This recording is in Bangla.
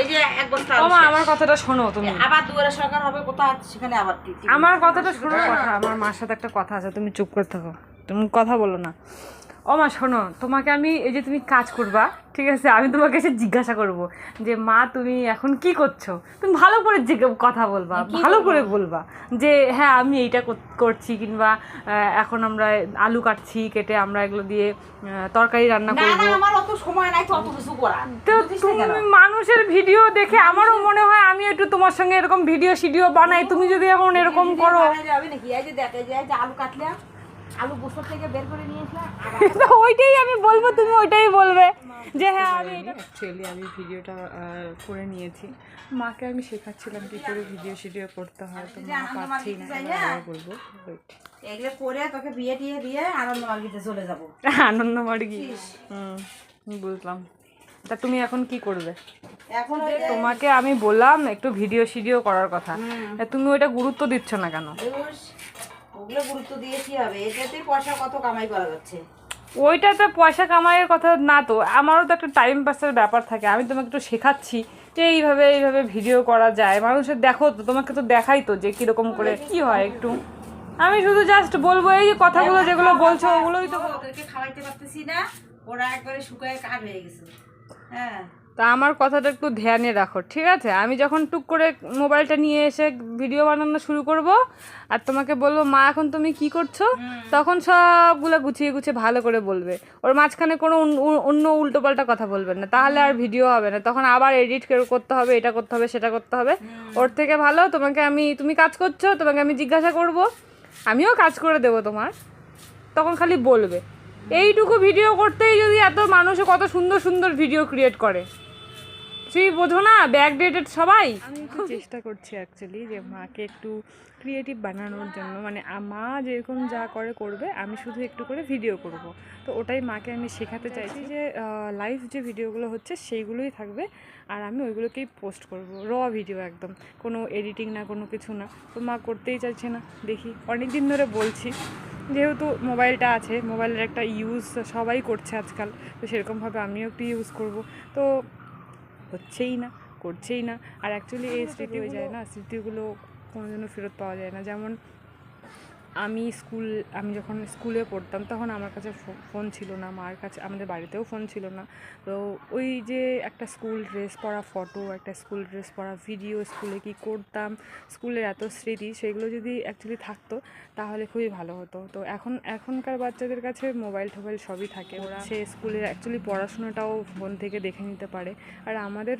এই যে এক বস্তা ওমা আমার কথাটা শোনো তুমি। আবার দুয়ারে সরকার হবে কোথায় সেখানে আবার আমার কথাটা শোনো। কথা আমার মার সাথে একটা কথা আছে, তুমি চুপ করে থাকো, তুমি কথা বলো না। ও মা শোনো, তোমাকে আমি এই যে তুমি কাজ করবা, ঠিক আছে, আমি তোমাকে এসে জিজ্ঞাসা করব যে মা তুমি এখন কি করছো, তুমি ভালো করে কথা বলবা, ভালো করে বলবা যে হ্যাঁ আমি এইটা করছি, কিংবা এখন আমরা আলু কাটছি, কেটে আমরা এগুলো দিয়ে তরকারি রান্না করবো। না আমার অত সময় নাই তো অত কিছু করার। তো তুমি মানুষের ভিডিও দেখে আমারও মনে হয় আমি একটু তোমার সঙ্গে এরকম ভিডিও বানাই, তুমি যদি এখন এরকম করো যাবে নাকি? এই যে দেখে যে আলু কাটলাম, আলু বস্তা থেকে বের করে নিয়ে আসলাম, তো ওইটাই আমি বলবো, তুমি ওইটাই বলবে যে হ্যাঁ আমি অ্যাকচুয়ালি আমি ভিডিওটা করে নিয়েছি। মাকে আমি শেখাচ্ছিলাম কি করে ভিডিও করতে হয়, তো মা পাচ্ছেই না, এবার বলবো। এগুলো করে তোকে বিয়ে টিয়ে দিয়ে আনন্দ মার্গিতে চলে যাবো। আনন্দ মার্গি, বুঝলাম। তা তুমি এখন কি করবে? এখন তোমাকে আমি বললাম একটু ভিডিও করার কথা, তুমি ওইটা গুরুত্ব দিচ্ছ না কেন? ওগুলো গুরুত্ব দিয়ে কি হবে? এটাতে পয়সা কত কামাই করা যাচ্ছে। ওইটাতে পয়সা কামাইয়ের কথা না তো, আমারও তো একটা টাইম পাসের ব্যাপার থাকে। আমি তোমাকে একটু শেখাচ্ছি যে এইভাবে ভিডিও করা যায়, মানুষের দেখো তো, তোমাকে তো দেখাই তো যে কীরকম করে কি হয় একটু। আমি শুধু জাস্ট বলবো এই যে কথাগুলো যেগুলো বলছো ওগুলোই তো। ওদেরকে খাওয়াইতে পারতেছি না, ওরা একবারে শুকায় কাঠ হয়ে গেছে। হ্যাঁ, তা আমার কথাটা একটু ধ্যানে রাখো, ঠিক আছে? আমি যখন টুক করে মোবাইলটা নিয়ে এসে ভিডিও বানানো শুরু করব আর তোমাকে বলবো মা এখন তুমি কি করছো, তখন সবগুলো গুছিয়ে ভালো করে বলবে। ওর মাঝখানে কোনো অন্য উল্টোপাল্টা কথা বলবেন না, তাহলে আর ভিডিও হবে না। তখন আবার এডিট করতে হবে, এটা করতে হবে, সেটা করতে হবে। ওর থেকে ভালো তুমি কাজ করছো, তোমাকে আমি জিজ্ঞাসা করব, আমিও কাজ করে দেবো তোমার, তখন খালি বলবে। এইটুকু ভিডিও করতেই যদি এত মানুষ কত সুন্দর ভিডিও ক্রিয়েট করে, তুই বোঝো না? ব্যাকডেটেড সবাই। আমি একটু চেষ্টা করছি অ্যাকচুয়ালি যে মাকে একটু ক্রিয়েটিভ বানানোর জন্য, মানে মা যেরকম যা করবে, আমি শুধু একটু করে ভিডিও করব। তো ওটাই মাকে আমি শেখাতে চাইছি যে লাইভ যে ভিডিওগুলো হচ্ছে সেইগুলোই থাকবে, আর আমি ওইগুলোকেই পোস্ট করব, র ভিডিও একদম, কোনো এডিটিং না, কোনো কিছু না। তো মা করতেই চাইছে না, দেখি অনেক দিন ধরে বলছি, যেহেতু মোবাইলটা আছে, মোবাইলের একটা ইউজ সবাই করছে আজকাল, তো সেরকমভাবে আমিও একটু ইউজ করব। তো করছেই না। আর অ্যাকচুয়ালি এই স্মৃতি হয়ে যায় না, স্মৃতিগুলো কোনোদিনও ফেরত পাওয়া যায় না। যেমন আমি যখন স্কুলে পড়তাম তখন আমার কাছে ফোন ছিল না, মার কাছে, আমাদের বাড়িতেও ফোন ছিল না। তো ওই যে একটা স্কুল ড্রেস পরা ফটো, একটা স্কুল ড্রেস পরা ভিডিও, স্কুলে কি করতাম, স্কুলের এত স্মৃতি, সেগুলো যদি অ্যাকচুয়ালি থাকতো তাহলে খুবই ভালো হতো। তো এখনকার বাচ্চাদের কাছে মোবাইল টোবাইল সবই থাকে, ওরা সে স্কুলের অ্যাকচুয়ালি পড়াশোনাটাও ফোন থেকে দেখে নিতে পারে। আর আমাদের